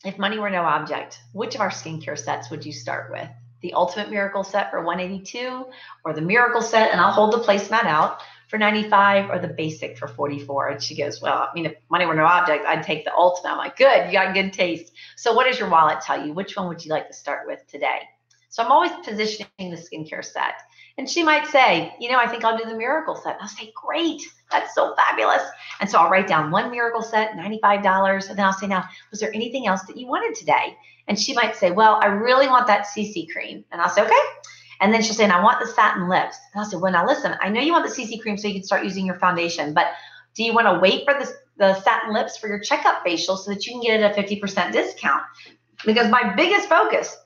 If money were no object, which of our skincare sets would you start with? The Ultimate Miracle Set for $182, or the Miracle Set, and I'll hold the placemat out, for $95, or the Basic for $44? And she goes, well, if money were no object, I'd take the Ultimate. I'm like, good, you got good taste. So what does your wallet tell you? Which one would you like to start with today? So I'm always positioning the skincare set. And she might say, I think I'll do the Miracle Set. And I'll say, great, that's so fabulous. And so I'll write down one Miracle Set, $95. And then I'll say, now, was there anything else that you wanted today? And she might say, well, I really want that CC cream. And I'll say, okay. And then she'll say, and I want the satin lips. And I'll say, well, now listen, I know you want the CC cream so you can start using your foundation, but do you want to wait for the satin lips for your checkup facial so that you can get it at a 50% discount? Because my biggest focus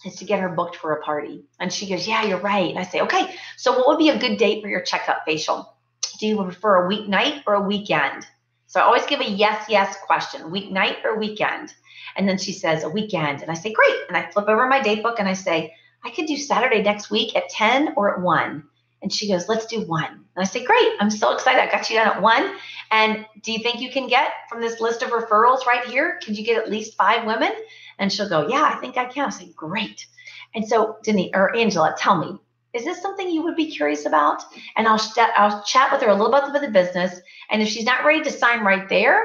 is to get her booked for a party. And she goes, yeah, you're right. And I say, okay, so what would be a good date for your checkup facial? Do you prefer a weeknight or a weekend? So I always give a yes question, weeknight or weekend. And then she says a weekend. And I say, great. And I flip over my date book and I say, I could do Saturday next week at 10 or at 1. And she goes, let's do 1. And I say, great. I'm so excited. I got you done at 1. And do you think you can get from this list of referrals right here? Could you get at least 5 women? And she'll go, yeah, I think I can. I say, great. And so Angela, tell me, is this something you would be curious about? And I'll chat with her a little bit about the business. And if she's not ready to sign right there,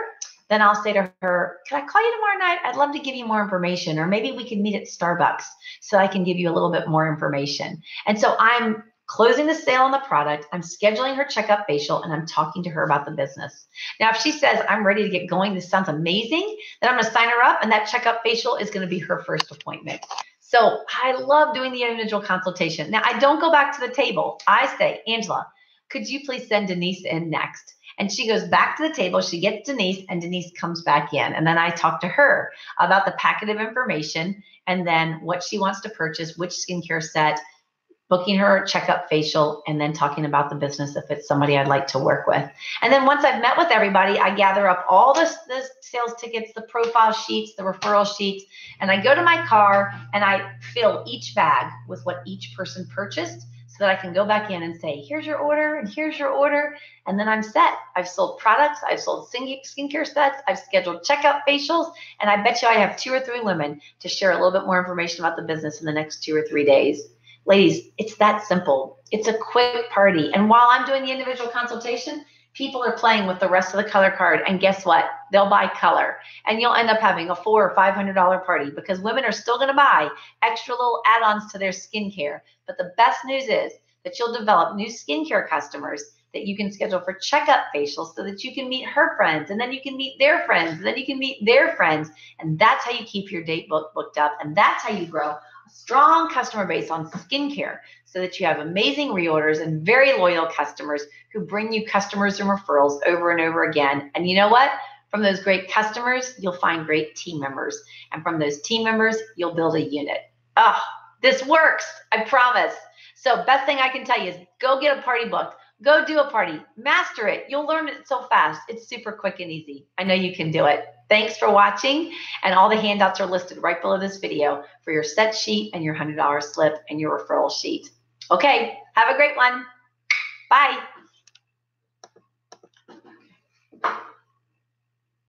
then I'll say to her, can I call you tomorrow night? I'd love to give you more information. Or maybe we could meet at Starbucks so I can give you a little bit more information. And so I'm closing the sale on the product. I'm scheduling her checkup facial, and I'm talking to her about the business. Now, if she says, I'm ready to get going, this sounds amazing, then I'm going to sign her up, and that checkup facial is going to be her first appointment. So I love doing the individual consultation. Now, I don't go back to the table. I say, Angela, could you please send Denise in next? And she goes back to the table. She gets Denise, and Denise comes back in. And then I talk to her about the packet of information and then what she wants to purchase, which skincare set, booking her checkup facial, and then talking about the business if it's somebody I'd like to work with. And then once I've met with everybody, I gather up all the sales tickets, the profile sheets, the referral sheets, and I go to my car and I fill each bag with what each person purchased so that I can go back in and say, here's your order and here's your order. And then I'm set. I've sold products. I've sold skincare sets. I've scheduled checkup facials. And I bet you I have 2 or 3 women to share a little bit more information about the business in the next 2 or 3 days. Ladies, it's that simple. It's a quick party. And while I'm doing the individual consultation, people are playing with the rest of the color card. And guess what? They'll buy color. And you'll end up having a $400 or $500 party because women are still going to buy extra little add-ons to their skincare. But the best news is that you'll develop new skincare customers that you can schedule for checkup facials so that you can meet her friends, and then you can meet their friends, and then you can meet their friends. And that's how you keep your date booked up. And that's how you grow a strong customer base on skincare so that you have amazing reorders and very loyal customers who bring you customers and referrals over and over again. And you know what? From those great customers, you'll find great team members. And from those team members, you'll build a unit. Oh, this works. I promise. So best thing I can tell you is go get a party booked. Go do a party. Master it. You'll learn it so fast. It's super quick and easy. I know you can do it. Thanks for watching. And all the handouts are listed right below this video for your set sheet and your $100 slip and your referral sheet. Okay. Have a great one. Bye.